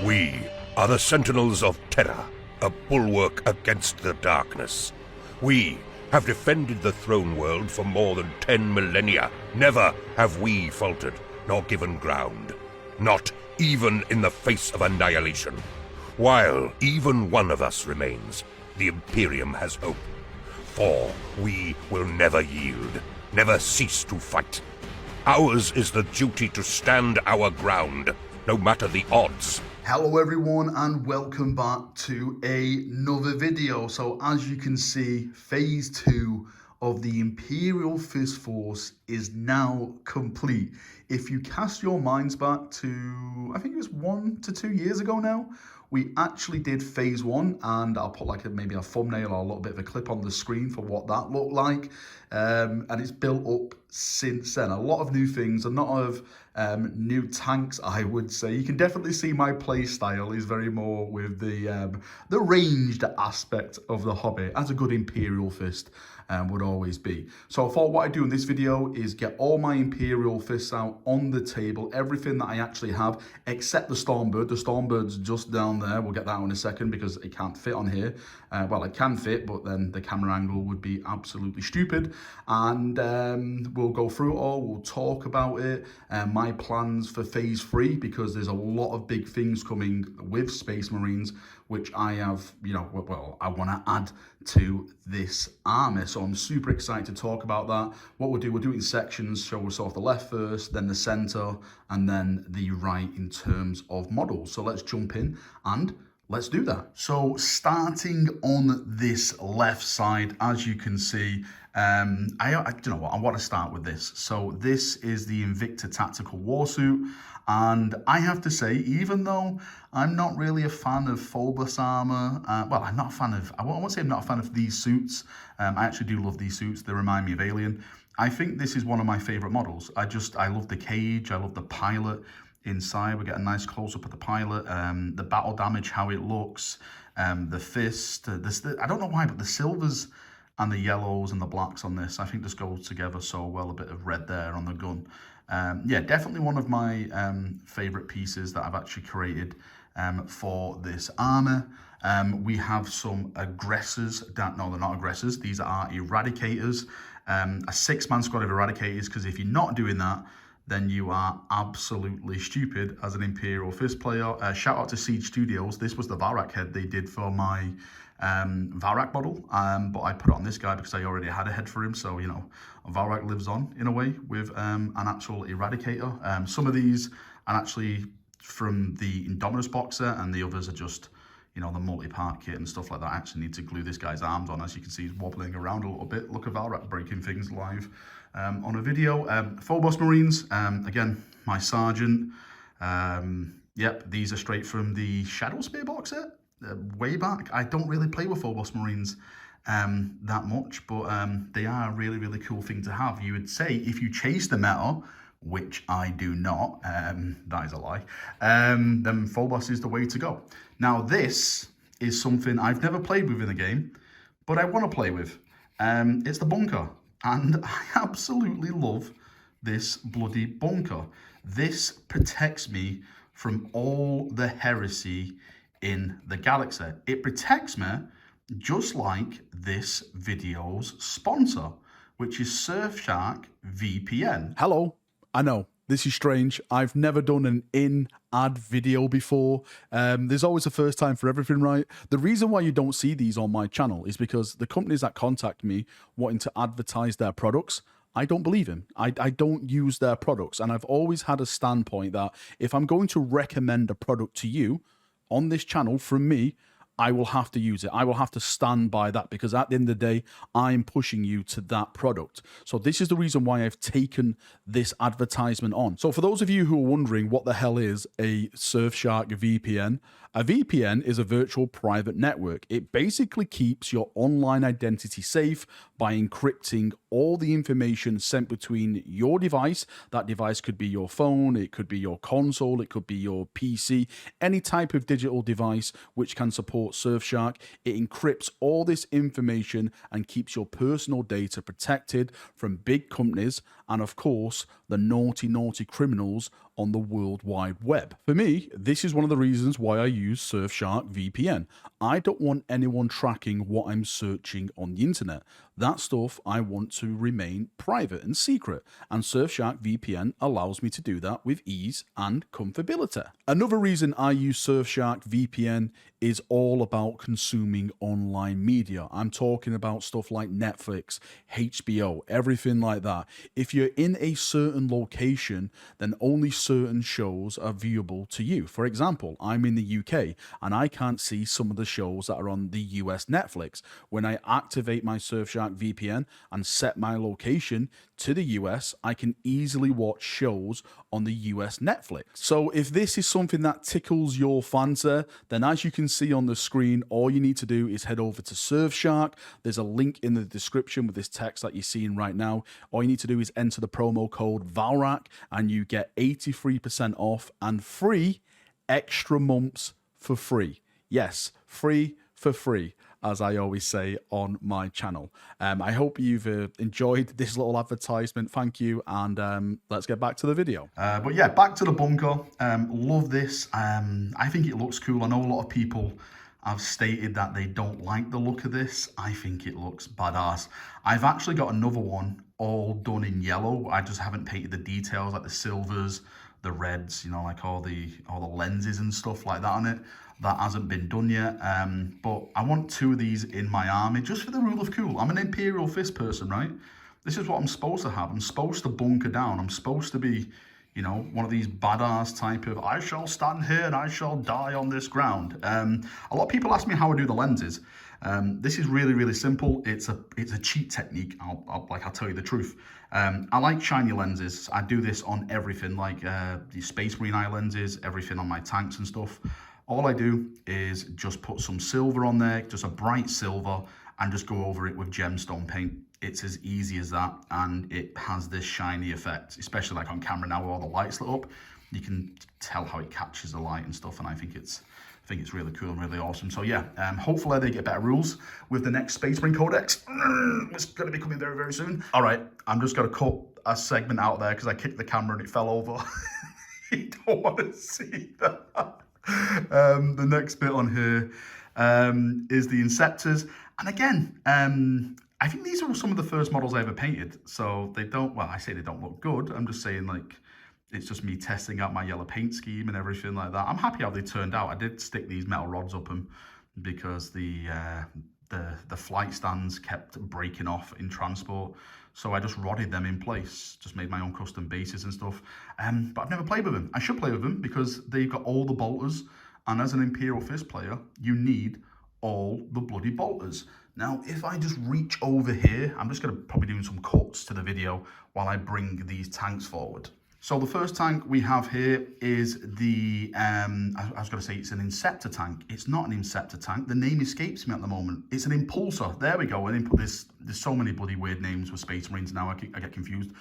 We are the Sentinels of Terror, a bulwark against the darkness. We have defended the throne world for more than 10 millennia. Never have we faltered, nor given ground. Not even in the face of annihilation. While even one of us remains, the Imperium has hope. For we will never yield, never cease to fight. Ours is the duty to stand our ground, no matter the odds. Hello everyone and welcome back to another video. So as you can see, phase 2 of the Imperial Fist force is now complete. If you cast your minds back to, I think it was 1 to 2 years ago now, we actually did phase 1, and I'll put maybe a thumbnail or a little bit of a clip on the screen for what that looked like. And it's built up since then. A lot of new things, a lot of new tanks, I would say. You can definitely see my play style is very more with the ranged aspect of the hobby, as a good Imperial Fist would always be. So I thought what I'd do in this video is get all my Imperial Fists out on the table, everything that I actually have, except the Stormbird. The Stormbird's just down there. We'll get that in a second because it can't fit on here. Well, it can fit, but then the camera angle would be absolutely stupid. And we'll go through it all, we'll talk about it, my plans for phase 3, because there's a lot of big things coming with Space Marines, which I have, well, I want to add to this army. So I'm super excited to talk about that. What we'll do it in sections. So we'll start off the left first, then the center, and then the right in terms of models. So let's jump in and let's do that. So starting on this left side, as you can see, I want to start with this. So this is the Invicta tactical warsuit. And I have to say, even though I'm not really a fan of Phobos armor, well, I'm not a fan of, I won't say I'm not a fan of these suits. I actually do love these suits. They remind me of Alien. I think this is one of my favorite models. I love the cage. I love the pilot inside. We get a nice close-up of the pilot, the battle damage, how it looks, the fist. I don't know why, but the silvers and the yellows and the blacks on this, I think just go together so well. A bit of red there on the gun. Yeah, definitely one of my favorite pieces that I've actually created for this armor. We have some aggressors. No, they're not aggressors. These are eradicators. A 6-man squad of eradicators, because if you're not doing that, then you are absolutely stupid as an Imperial Fist player. Shout out to Siege Studios. This was the Valrak head they did for my Valrak model, but I put it on this guy because I already had a head for him. So, Valrak lives on in a way with an actual Eradicator. Some of these are actually from the Indominus box set, and the others are just, the multi-part kit and stuff like that. I actually need to glue this guy's arms on. As you can see, he's wobbling around a little bit. Look at Valrak breaking things live on a video. Phobos Marines, again, my sergeant. Yep, these are straight from the Shadow Spear box set. Way back. I don't really play with Phobos Marines that much, but they are a really, really cool thing to have. You would say if you chase the meta, which I do not, that is a lie, then Phobos is the way to go. Now this is something I've never played with in the game, but I want to play with. It's the bunker, and I absolutely love this bloody bunker. This protects me from all the heresy in the galaxy. It protects me just like this video's sponsor, which is Surfshark VPN. Hello, I know this is strange. I've never done an in-ad video before. There's always a first time for everything, right? The reason why you don't see these on my channel is because the companies that contact me wanting to advertise their products, I don't believe in. I don't use their products. And I've always had a standpoint that if I'm going to recommend a product to you on this channel from me, I will have to use it. I will have to stand by that, because at the end of the day, I'm pushing you to that product. So this is the reason why I've taken this advertisement on. So for those of you who are wondering what the hell is a Surfshark VPN, a VPN is a virtual private network. It basically keeps your online identity safe by encrypting all the information sent between your device. That device could be your phone, it could be your console, it could be your PC, any type of digital device which can support Surfshark. It encrypts all this information and keeps your personal data protected from big companies and, of course, the naughty, naughty criminals on the World Wide Web. For me, this is one of the reasons why I use Surfshark VPN. I don't want anyone tracking what I'm searching on the internet. That stuff I want to remain private and secret, and Surfshark VPN allows me to do that with ease and comfortability. Another reason I use Surfshark VPN is all about consuming online media. I'm talking about stuff like Netflix, HBO, everything like that. If you're in a certain location, then only certain shows are viewable to you. For example, I'm in the UK and I can't see some of the shows that are on the US Netflix. When I activate my Surfshark VPN and set my location to the US, I can easily watch shows on the US Netflix. So if this is something that tickles your fancy, then as you can see on the screen, all you need to do is head over to Surfshark. There's a link in the description with this text that you're seeing right now. All you need to do is enter the promo code Valrak and you get 83% off and free extra months for free. Yes, free for free, as I always say on my channel. I hope you've enjoyed this little advertisement. Thank you, and let's get back to the video. But yeah, back to the bunker. Love this. I think it looks cool. I know a lot of people have stated that they don't like the look of this. I think it looks badass. I've actually got another one all done in yellow. I just haven't painted the details, like the silvers, the reds, you know, like all the lenses and stuff like that on it. That hasn't been done yet, but I want 2 of these in my army just for the rule of cool. I'm an Imperial Fist person, right? This is what I'm supposed to have. I'm supposed to bunker down. I'm supposed to be, you know, one of these badass type of, I shall stand here and I shall die on this ground. A lot of people ask me how I do the lenses. This is really, really simple. It's a cheat technique. I'll tell you the truth. I like shiny lenses. I do this on everything, like the Space Marine eye lenses, everything on my tanks and stuff. All I do is just put some silver on there, just a bright silver, and just go over it with gemstone paint. It's as easy as that, and it has this shiny effect, especially like on camera now with all the lights lit up. You can tell how it catches the light and stuff, and I think it's really cool and really awesome. So yeah, hopefully they get better rules with the next Space Marine Codex. It's going to be coming very, very soon. All right, I'm just going to cut a segment out there because I kicked the camera and it fell over. You don't want to see that. The next bit on here is the Inceptors, and again, I think these are some of the first models I ever painted, so they don't, well, I say they don't look good. I'm just saying, like, it's just me testing out my yellow paint scheme and everything like that. I'm happy how they turned out. I did stick these metal rods up them because the flight stands kept breaking off in transport. So I just rodded them in place, just made my own custom bases and stuff. But I've never played with them. I should play with them because they've got all the bolters. And as an Imperial Fist player, you need all the bloody bolters. Now, if I just reach over here, I'm just going to probably do some cuts to the video while I bring these tanks forward. So the first tank we have here is the, I was going to say it's an Inceptor tank. It's not an Inceptor tank. The name escapes me at the moment. It's an Impulsor. There we go. I didn't put this. There's so many bloody weird names with Space Marines now. I get confused.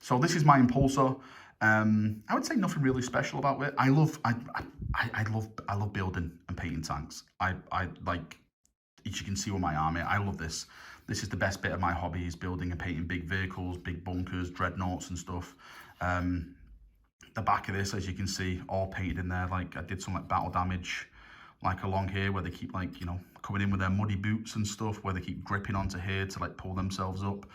So this is my Impulsor. I would say nothing really special about it. I love building and painting tanks. I like, as you can see with my army, I love this. This is the best bit of my hobby, is building and painting big vehicles, big bunkers, dreadnoughts and stuff. The back of this, as you can see, all painted in there. Like I did some like battle damage, like along here where they keep like, you know, coming in with their muddy boots and stuff, where they keep gripping onto here to like pull themselves up.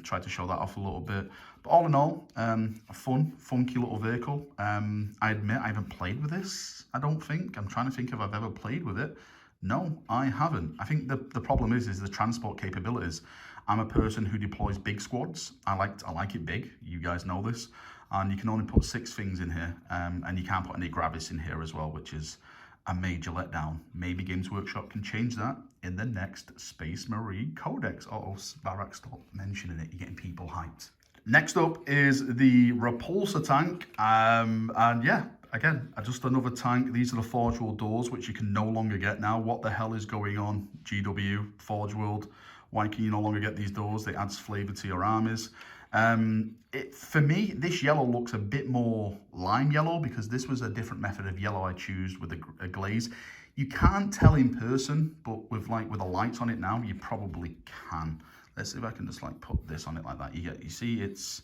Tried to show that off a little bit, but all in all, a fun, funky little vehicle. I admit I haven't played with this. I don't think. I'm trying to think if I've ever played with it. No, I haven't. I think the problem is the transport capabilities. I'm a person who deploys big squads. I like it big. You guys know this. And you can only put 6 things in here, and you can't put any Gravis in here as well, which is a major letdown. Maybe Games Workshop can change that in the next Space Marine Codex. Uh-oh, Valrak, stop mentioning it. You're getting people hyped. Next up is the Repulsor tank. And yeah, again, just another tank. These are the Forge World doors, which you can no longer get now. What the hell is going on, GW, Forge World? Why can you no longer get these doors? They adds flavour to your armies. For me, this yellow looks a bit more lime yellow because this was a different method of yellow I chose with a glaze. You can't tell in person, but with the lights on it now, you probably can. Let's see if I can just like put this on it like that. You see, it's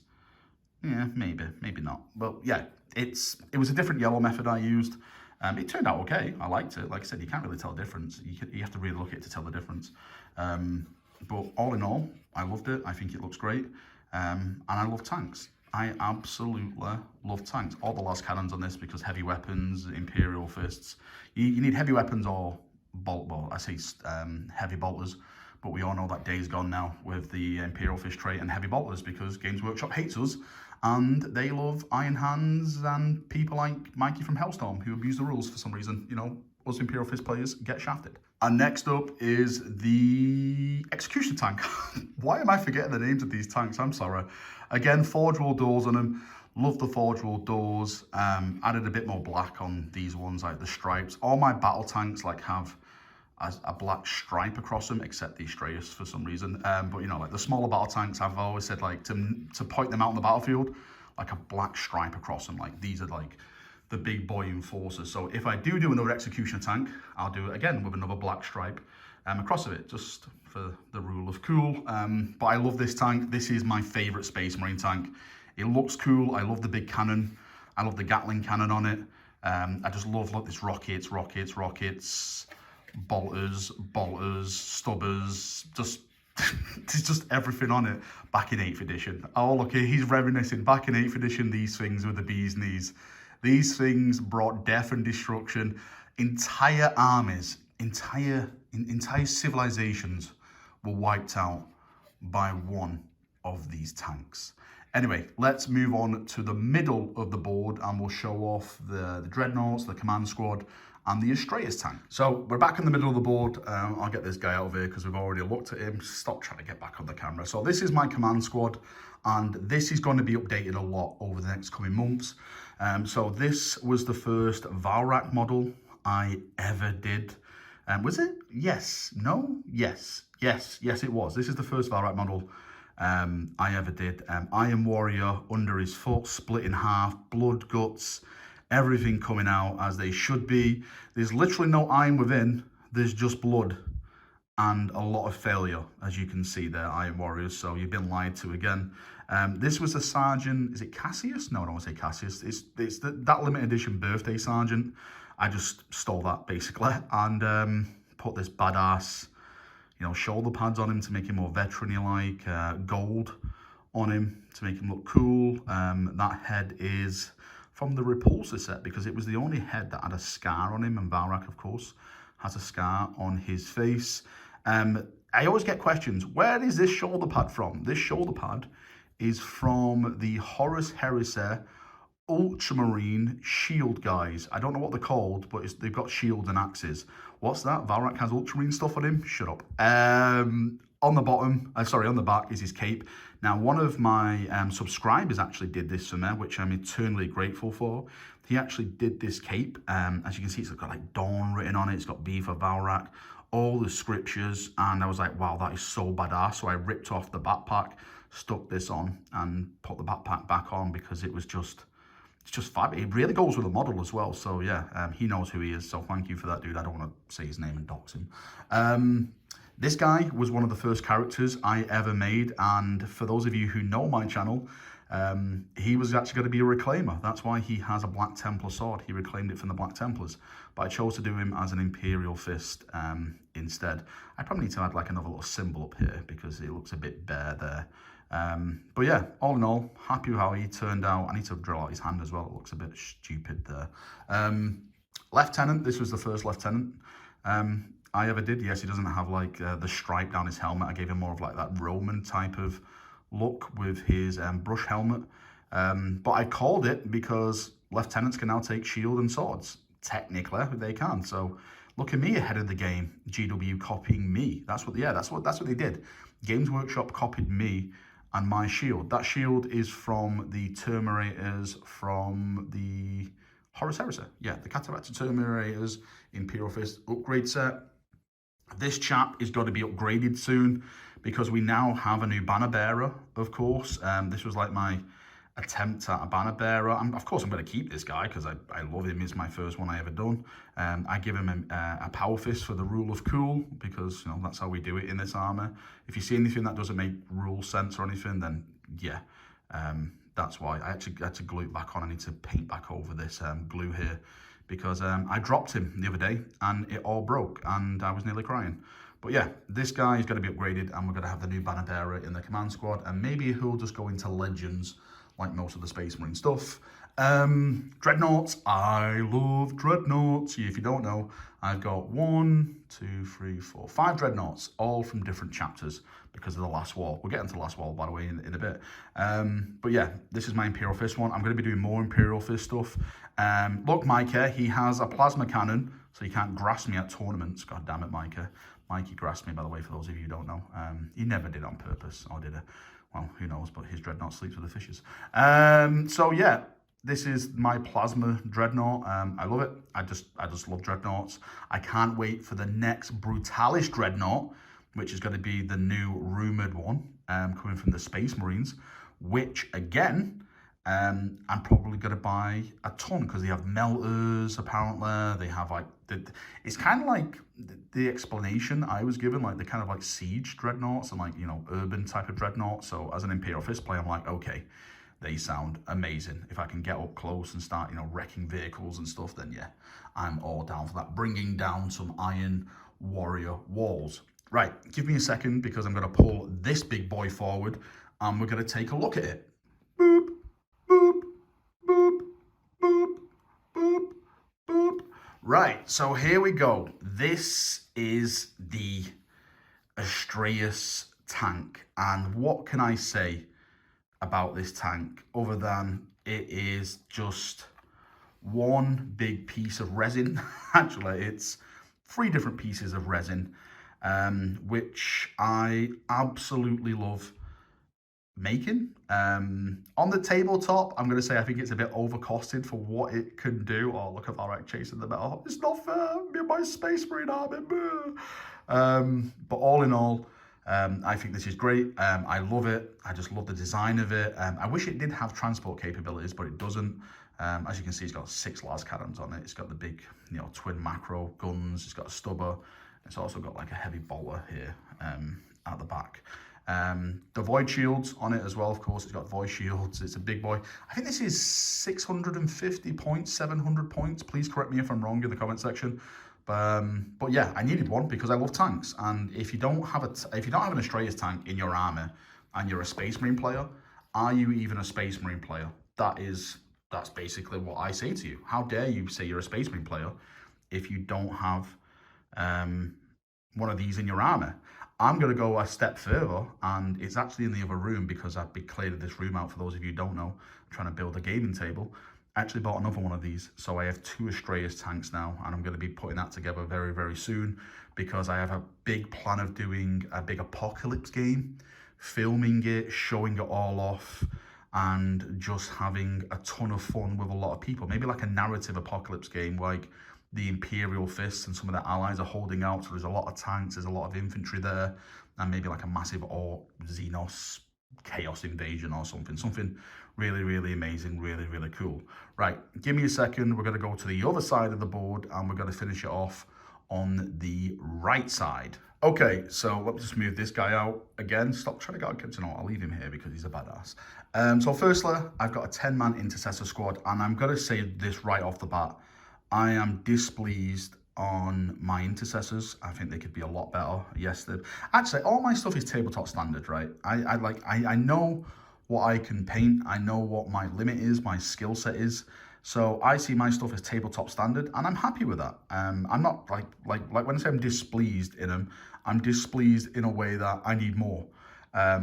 Yeah, maybe not. But yeah, it was a different yellow method I used. It turned out okay. I liked it. Like I said, you can't really tell the difference. You have to really look at it to tell the difference. But all in all, I loved it. I think it looks great. And I love tanks. I absolutely love tanks. All the last cannons on this, because heavy weapons, Imperial Fists. You need heavy weapons or heavy bolters. But we all know that day's gone now with the Imperial Fist trait and heavy bolters, because Games Workshop hates us and they love Iron Hands and people like Mikey from Hellstorm who abuse the rules for some reason. You know, us Imperial Fist players get shafted. And next up is the Execution Tank. Why am I forgetting the names of these tanks? I'm sorry. Again, forge wall doors on them. Love the forge wall doors. Added a bit more black on these ones, like the stripes. All my battle tanks like have a black stripe across them, except the Australis for some reason. But you know, like the smaller battle tanks, I've always said like to point them out on the battlefield, like a black stripe across them. Like these are like the big boy enforcers. So if I do another execution tank, I'll do it again with another black stripe across of it, just for the rule of cool. But I love this tank. This is my favorite Space Marine tank. It looks cool. I love the big cannon. I love the Gatling cannon on it. I just love like this rockets, bolters, stubbers, just there's just everything on it back in 8th edition. Oh, look, he's reminiscing. Back in 8th edition, these things with the bee's knees. These things brought death and destruction. Entire armies, entire civilizations were wiped out by one of these tanks. Anyway, let's move on to the middle of the board and we'll show off the Dreadnoughts, the Command Squad, and the Australis Tank. So we're back in the middle of the board. I'll get this guy out of here because we've already looked at him. Stop trying to get back on the camera. So this is my Command Squad, and this is going to be updated a lot over the next coming months. So this was the first Valrak model I ever did. Was it? Yes. No? Yes. Yes, it was. This is the first Valrak model I ever did. Iron Warrior under his foot, split in half, blood, guts, everything coming out as they should be. There's literally no iron within, there's just blood and a lot of failure, as you can see there, Iron Warriors. So you've been lied to again. This was a Sergeant, is it Cassius? No, I don't want to say Cassius. It's that limited edition birthday Sergeant. I just stole that basically and put this badass, you know, shoulder pads on him to make him more veteran-y like, gold on him to make him look cool. That head is from the Repulsor set because it was the only head that had a scar on him, and Valrak, of course, has a scar on his face. I always get questions, where is this shoulder pad from? This shoulder pad is from the Horus Heresy Ultramarine shield guys. I don't know what they're called, but they've got shields and axes. What's that? Valrak has Ultramarine stuff on him? Shut up. On the bottom, on the back is his cape. Now, one of my subscribers actually did this for me, which I'm eternally grateful for. He actually did this cape. As you can see, it's got like Dawn written on it. It's got B for Valrak, all the scriptures. And I was like, wow, that is so badass. So I ripped off the backpack, stuck this on and put the backpack back on because it's just fab. It really goes with the model as well. So yeah, he knows who he is. So thank you for that, dude. I don't want to say his name and dox him. This guy was one of the first characters I ever made, and for those of you who know my channel, he was actually going to be a reclaimer. That's why he has a Black Templar sword. He reclaimed it from the Black Templars, but I chose to do him as an Imperial Fist instead. I probably need to add like another little symbol up here because it looks a bit bare there. But yeah, all in all, happy with how he turned out. I need to draw out his hand as well. It looks a bit stupid there. Lieutenant, this was the first Lieutenant I ever did. Yes, he doesn't have like the stripe down his helmet. I gave him more of like that Roman type of look with his brush helmet. But I called it because lieutenants can now take shield and swords. Technically, they can. So look at me ahead of the game. GW copying me. That's what they did. Games Workshop copied me and my shield. That shield is from the Terminators from the Horus Heresy. Yeah, the Cataphracta Terminators Imperial Fist upgrade set. This chap is going to be upgraded soon because we now have a new banner bearer, of course. This was like my attempt at a banner bearer. Of course, I'm going to keep this guy because I love him. It's my first one I ever done. I give him a power fist for the rule of cool because, you know, that's how we do it in this armor. If you see anything that doesn't make rule sense or anything, then yeah, That's why. I actually had to glue it back on. I need to paint back over this glue here because I dropped him the other day and it all broke and I was nearly crying. But yeah, this guy is going to be upgraded and we're going to have the new banner bearer in the command squad, and maybe he'll just go into Legends like most of the Space Marine stuff. Dreadnoughts. I love Dreadnoughts. If you don't know, I've got 1, 2, 3, 4, 5 Dreadnoughts, all from different chapters because of the last wall. We'll get into the last wall, by the way, in a bit. But yeah, this is my Imperial Fist one. I'm going to be doing more Imperial Fist stuff. Look, Micah, he has a plasma cannon, so he can't grasp me at tournaments. God damn it, Micah. Mikey grasped me, by the way, for those of you who don't know. He never did on purpose, or did he? Well, who knows, but his Dreadnought sleeps with the fishes. So yeah, this is my plasma Dreadnought. I love it. I just love Dreadnoughts. I can't wait for the next Brutalis Dreadnought, which is going to be the new rumoured one coming from the Space Marines, which, again, I'm probably going to buy a ton because they have melters, apparently. They have, like, it's kind of like the explanation I was given, like the kind of like siege dreadnoughts and, like, you know, urban type of dreadnought. So as an Imperial Fist player, I'm like, okay, they sound amazing. If I can get up close and start, you know, wrecking vehicles and stuff, then yeah, I'm all down for that. Bringing down some Iron Warrior walls. Right, give me a second because I'm going to pull this big boy forward and we're going to take a look at it. Boop, boop, boop, boop, boop, boop. Right, so here we go. This is the Australis Tank. And what can I say about this tank other than it is just one big piece of resin? Actually, it's 3 different pieces of resin, which I absolutely love making. On the tabletop, I'm going to say I think it's a bit overcosted for what it can do. Oh, look at Valrak chasing the metal. It's not fair. Me and my Space Marine army. But all in all, I think this is great. I love it. I just love the design of it. I wish it did have transport capabilities, but it doesn't. As you can see, it's got 6 las cannons on it. It's got the big, you know, twin macro guns. It's got a stubber. It's also got like a heavy bolter here at the back. The void shields on it as well, of course. It's got void shields. It's a big boy. I think this is 650 points, 700 points. Please correct me if I'm wrong in the comment section. But yeah, I needed one because I love tanks. And if you don't have an Australis tank in your army and you're a Space Marine player, are you even a Space Marine player? That's basically what I say to you. How dare you say you're a Space Marine player if you don't have one of these in your army? I'm going to go a step further, and it's actually in the other room because I've cleared this room out for those of you who don't know. I'm trying to build a gaming table. I actually bought another one of these, so I have 2 Australis tanks now, and I'm going to be putting that together very, very soon because I have a big plan of doing a big apocalypse game, filming it, showing it all off, and just having a ton of fun with a lot of people. Maybe like a narrative apocalypse game, like the Imperial Fist and some of the allies are holding out, so there's a lot of tanks, there's a lot of infantry there, and maybe like a massive Xenos chaos invasion or something really, really amazing, really, really cool. Right, give me a second. We're going to go to the other side of the board and we're going to finish it off on the right side. Okay, so let's just move this guy out again. Stop trying to go against, you know, I'll leave him here because he's a badass. So firstly, I've got a 10-man intercessor squad, and I'm going to say this right off the bat. I am displeased on my intercessors. I think they could be a lot better. Yes, actually, all my stuff is tabletop standard, right? I know what I can paint. I know what my limit is, my skill set is. So I see my stuff as tabletop standard, and I'm happy with that. I'm not like when I say I'm displeased in them, I'm displeased in a way that I need more. I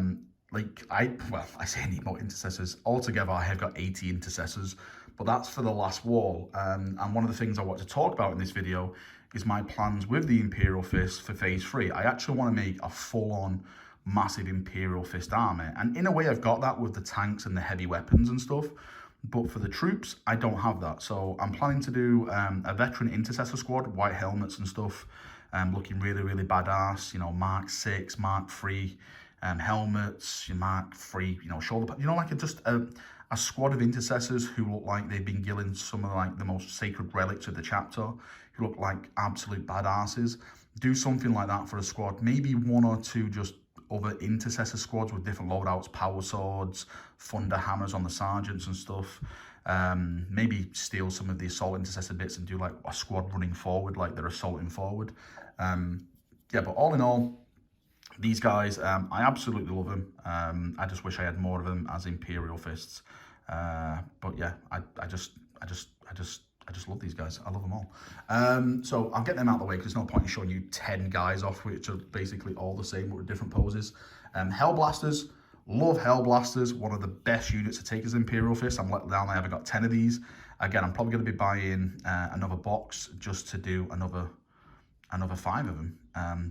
say I need more intercessors. Altogether, I have got 80 intercessors, but that's for the last wall. And one of the things I want to talk about in this video is my plans with the Imperial Fist for Phase 3. I actually want to make a full-on massive Imperial Fist army. And in a way, I've got that with the tanks and the heavy weapons and stuff. But for the troops, I don't have that. So I'm planning to do a veteran intercessor squad, white helmets and stuff, looking really, really badass. You know, Mark 6, Mark 3 helmets, Mark 3, you know, shoulder, you know, like just a squad of intercessors who look like they've been given some of like the most sacred relics of the chapter, who look like absolute badasses. Do something like that for a squad. Maybe 1 or 2 just other intercessor squads with different loadouts, power swords, thunder hammers on the sergeants and stuff. Maybe steal some of the assault intercessor bits and do like a squad running forward, like they're assaulting forward. Yeah, but all in all, these guys, I absolutely love them. I just wish I had more of them as Imperial Fists. But yeah, I just love these guys. I love them all. So I'll get them out of the way because there's no point in showing you 10 guys off, which are basically all the same but with different poses. Hellblasters, love Hellblasters. One of the best units to take as Imperial Fist. I'm let down. I haven't got 10 of these. Again, I'm probably going to be buying another box just to do another 5 of them,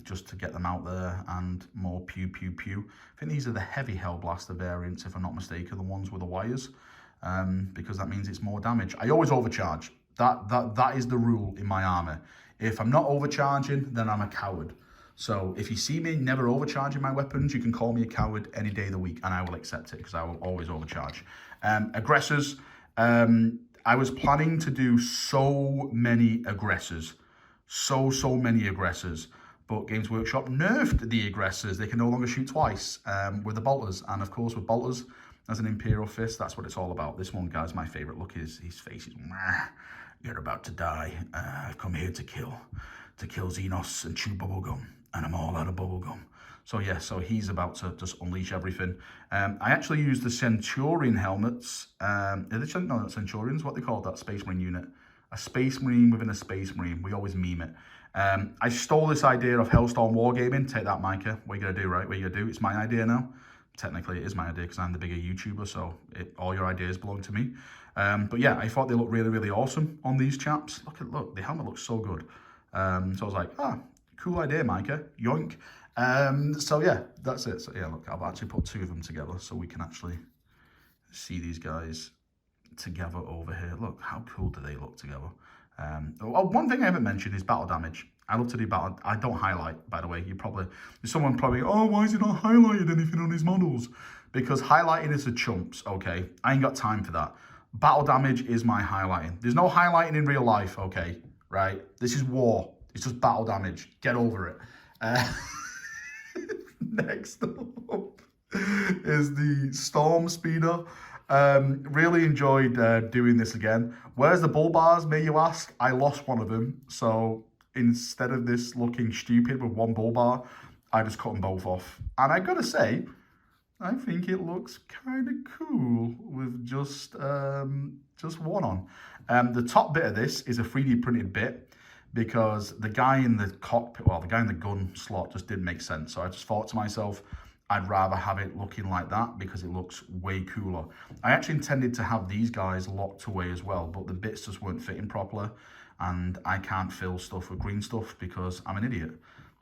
just to get them out there and more pew pew pew. I think these are the heavy Hellblaster variants, if I'm not mistaken, the ones with the wires, because that means it's more damage. I always overcharge. That is the rule in my armor. If I'm not overcharging, then I'm a coward. So if you see me never overcharging my weapons, you can call me a coward any day of the week, and I will accept it because I will always overcharge. Aggressors. I was planning to do so many aggressors. So many aggressors, but Games Workshop nerfed the aggressors. They can no longer shoot twice with the bolters, and of course with bolters as an Imperial Fist, that's what it's all about. This one guy's my favorite. Look, his face is, you're about to die. I've come here to kill Xenos and chew bubblegum, and I'm all out of bubblegum. So yeah, so he's about to just unleash everything. I actually used the Centurion helmets. No, not Centurions, what they call that Space Marine unit. A Space Marine within a Space Marine. We always meme it. I stole this idea of Hellstorm Wargaming. Take that, Micah. What are you going to do, right? What are you going to do? It's my idea now. Technically, it is my idea because I'm the bigger YouTuber, so all your ideas belong to me. But yeah, I thought they looked really, really awesome on these chaps. Look, the helmet looks so good. So I was like, cool idea, Micah. Yoink. So yeah, that's it. So yeah, look, I've actually put 2 of them together so we can actually see these guys together over here. Look, how cool do they look together? One thing I haven't mentioned is battle damage. I love to do battle. I don't highlight, by the way. There's someone probably, oh, why is he not highlighted anything on his models? Because highlighting is the chumps, okay? I ain't got time for that. Battle damage is my highlighting. There's no highlighting in real life, okay? Right? This is war. It's just battle damage. Get over it. Next up is the Storm Speeder. Really enjoyed doing this again. Where's the bull bars, may you ask? I lost one of them, so instead of this looking stupid with one bull bar, I just cut them both off. And I gotta say, I think it looks kind of cool with just one on. The top bit of this is a 3D printed bit because the guy in the cockpit, well, the guy in the gun slot just didn't make sense. So I just thought to myself, I'd rather have it looking like that because it looks way cooler. I actually intended to have these guys locked away as well, but the bits just weren't fitting properly, and I can't fill stuff with green stuff because I'm an idiot.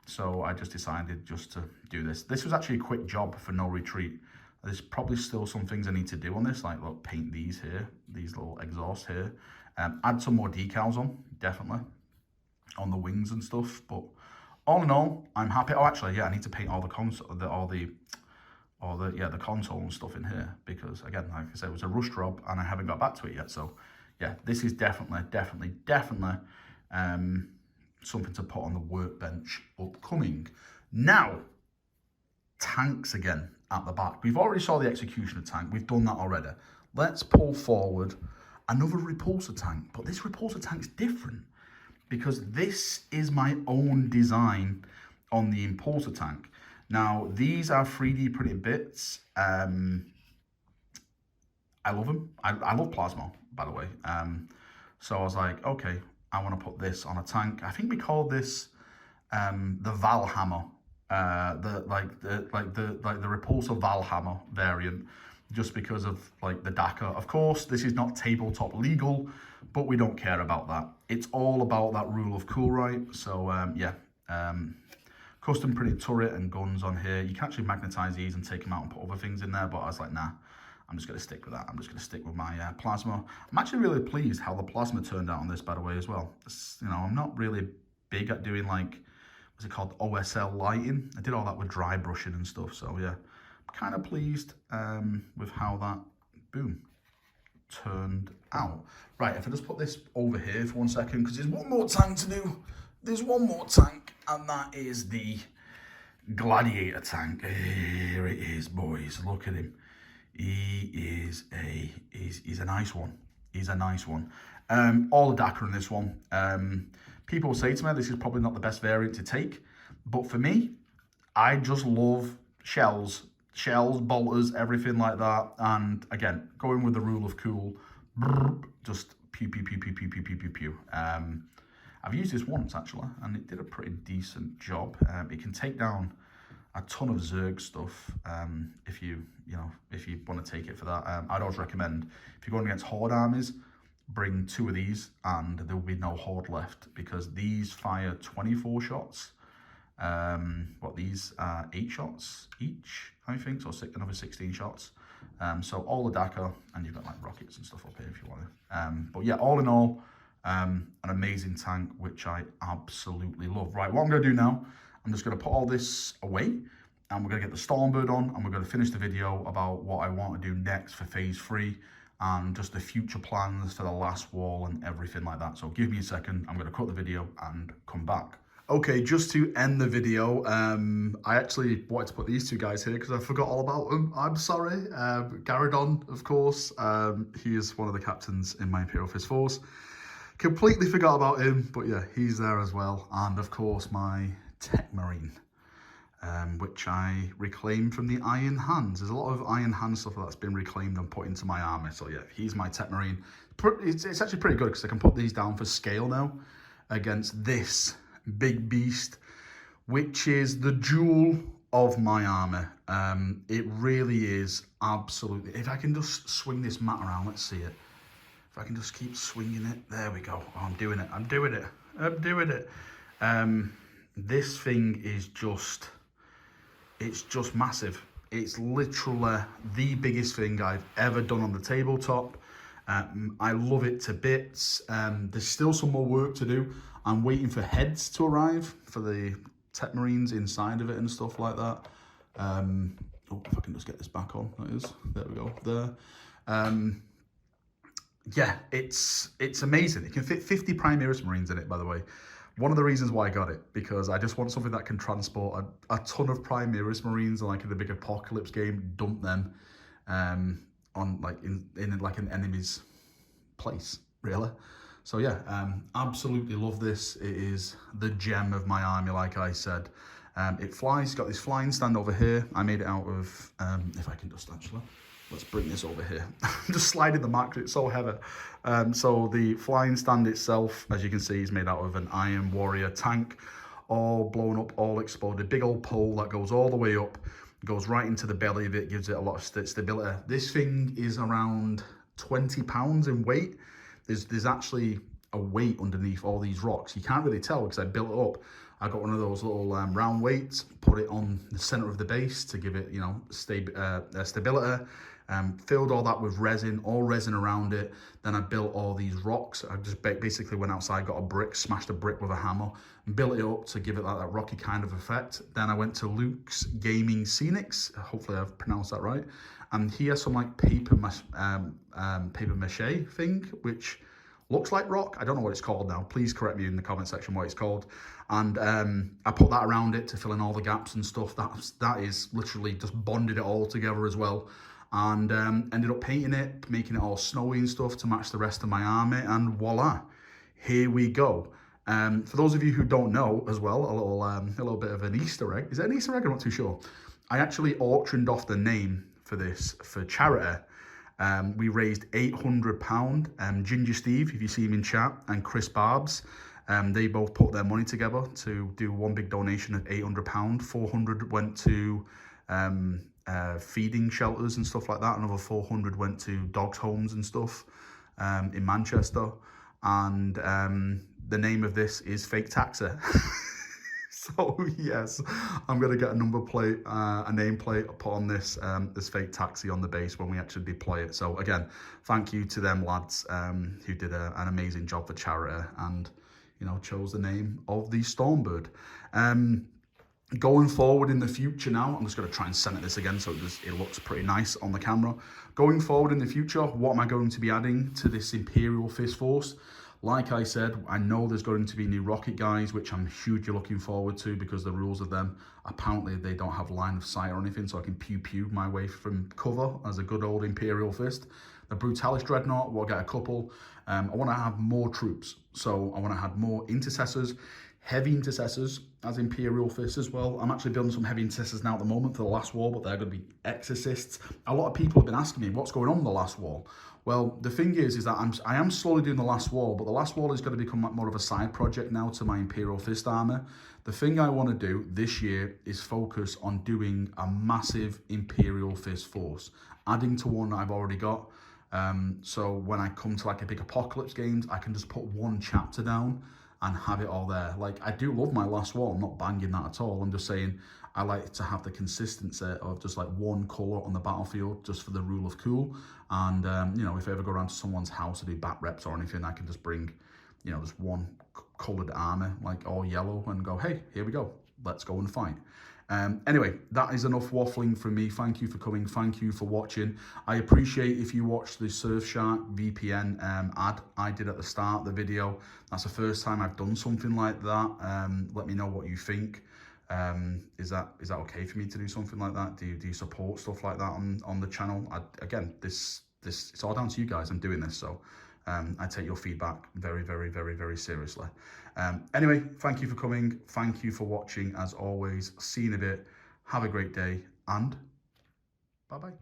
So I just decided just to do this. This was actually a quick job for no retreat. There's probably still some things I need to do on this, like look, paint these here, these little exhausts here, add some more decals on, definitely, on the wings and stuff, but all in all, I'm happy. Oh, actually, yeah, I need to paint all the console, the console and stuff in here because, again, like I said, it was a rush job and I haven't got back to it yet. So, yeah, this is definitely something to put on the workbench upcoming. Now, tanks again at the back. We've already saw the Executioner tank. We've done that already. Let's pull forward another repulsor tank, but this repulsor tank's different, because this is my own design on the Impulsor tank. Now, these are 3D printed bits. I love them. I love plasma, by the way. So I was like, okay, I want to put this on a tank. I think we call this the Valhammer, the repulsor Valhammer variant, just because of like the DACA. Of course, this is not tabletop legal, but we don't care about that. It's all about that rule of cool, right? So yeah, custom printed turret and guns on here. You can actually magnetize these and take them out and put other things in there, but I was like, nah, I'm just going to stick with that. I'm just going to stick with my plasma. I'm actually really pleased how the plasma turned out on this, by the way, as well. You know, I'm not really big at doing like, what's it called, OSL lighting. I did all that with dry brushing and stuff, so yeah. I'm kind of pleased with how that, boom, turned out. Right, if I just put this over here for 1 second, because there's one more tank to do. There's one more tank, and that is the Gladiator Tank. Here it is, boys. Look at him. He's a nice one. He's a nice one. All the DACA in this one. People say to me this is probably not the best variant to take, but for me, I just love shells, bolters, everything like that. And again, going with the rule of cool, just pew pew pew pew pew pew pew pew pew. I've used this once actually, and it did a pretty decent job. It can take down a ton of Zerg stuff if you want to take it for that. I'd always recommend if you're going against Horde armies, bring 2 of these, and there will be no Horde left because these fire 24 shots. These are 8 shots each, I think, so another 16 shots. So all the DACA, and you've got like rockets and stuff up here if you want to. But yeah, all in all, an amazing tank, which I absolutely love. Right, what I'm going to do now, I'm just going to put all this away, and we're going to get the Stormbird on, and we're going to finish the video about what I want to do next for Phase 3, and just the future plans for the last wall and everything like that. So give me a second, I'm going to cut the video and come back. Okay, just to end the video, I actually wanted to put these 2 guys here because I forgot all about them. I'm sorry. Garadon, of course. He is one of the captains in my Imperial Fist force. Completely forgot about him, but yeah, he's there as well. And of course, my Tech Marine, which I reclaimed from the Iron Hands. There's a lot of Iron Hand stuff that's been reclaimed and put into my army. So yeah, he's my Tech Marine. It's actually pretty good because I can put these down for scale now against this big beast, which is the jewel of my armor. It really is absolutely. If I can just swing this mat around, let's see it. If I can just keep swinging it, there we go. Oh, I'm doing it. This thing is just, it's just massive. It's literally the biggest thing I've ever done on the tabletop. I love it to bits. There's still some more work to do. I'm waiting for heads to arrive for the Tech Marines inside of it and stuff like that. If I can just get this back on, that is. There we go, there. Yeah, it's amazing. It can fit 50 Primaris Marines in it, by the way. One of the reasons why I got it, because I just want something that can transport a ton of Primaris Marines, and like in the big apocalypse game, dump them on like in like an enemy's place, really. So yeah, absolutely love this. It is the gem of my army, like I said. It flies, got this flying stand over here. I made it out of, if I can just actually, let's bring this over here. I'm just sliding the mat, it's so heavy. So the flying stand itself, as you can see, is made out of an Iron Warrior tank, all blown up, all exploded. Big old pole that goes all the way up, goes right into the belly of it, gives it a lot of stability. This thing is around 20 pounds in weight. There's actually a weight underneath all these rocks. You can't really tell because I built it up. I got one of those little round weights, put it on the center of the base to give it, you know, stability. Filled all that with resin, all resin around it. Then I built all these rocks. I just basically went outside, got a brick, smashed a brick with a hammer, and built it up to give it that rocky kind of effect. Then I went to Luke's Gaming Scenics. Hopefully I've pronounced that right. And he has some like paper mache thing, which looks like rock. I don't know what it's called now. Please correct me in the comment section what it's called. And I put that around it to fill in all the gaps and stuff. That is literally just bonded it all together as well. And ended up painting it, making it all snowy and stuff to match the rest of my army, and voila, here we go. For those of you who don't know as well, a little bit of an Easter egg. Is it an Easter egg? I'm not too sure. I actually auctioned off the name for this for charity. We raised £800. Ginger Steve, if you see him in chat, and Chris Barbs, they both put their money together to do one big donation of £800. 400 went to feeding shelters and stuff like that. Another 400 went to dogs homes and stuff in Manchester. And the name of this is Fake Taxi. So yes, I'm gonna get a number plate, a nameplate put on this Fake Taxi on the base when we actually deploy it. So again, thank you to them lads who did an amazing job for charity and, you know, chose the name of the Stormbird. Going forward in the future now, I'm just going to try and center this again so it looks pretty nice on the camera. Going forward in the future, what am I going to be adding to this Imperial Fist force? Like I said, I know there's going to be new rocket guys, which I'm hugely looking forward to, because the rules of them, apparently they don't have line of sight or anything, so I can pew my way from cover as a good old Imperial Fist. The Brutalis Dreadnought, we'll get a couple. I want to have more troops, so I want to have more intercessors, heavy intercessors as Imperial Fist as well. I'm actually building some heavy intercessors now at the moment for the last war, but they're going to be exorcists. A lot of people have been asking me what's going on in the last wall. Well, the thing is that I am slowly doing the last wall, but the last wall is going to become more of a side project now to my Imperial Fist armor. The thing I want to do this year is focus on doing a massive Imperial Fist force, adding to one I've already got. So when I come to like a big apocalypse games, I can just put one chapter down and have it all there. Like, I do love my last wall, I'm not banging that at all. I'm just saying I like to have the consistency of just like one colour on the battlefield, just for the rule of cool. And you know, if I ever go around to someone's house to do bat reps or anything, I can just bring, you know, just one coloured armour, like all yellow, and go, hey, here we go, let's go and fight. Anyway, that is enough waffling from me. Thank you for coming. Thank you for watching. I appreciate if you watched the Surfshark VPN ad I did at the start of the video. That's the first time I've done something like that. Let me know what you think. Is that okay for me to do something like that? Do you support stuff like that on the channel? Again, this it's all down to you guys. I'm doing this, so I take your feedback very seriously. Anyway, thank you for coming. Thank you for watching. As always, see you in a bit. Have a great day, and bye-bye.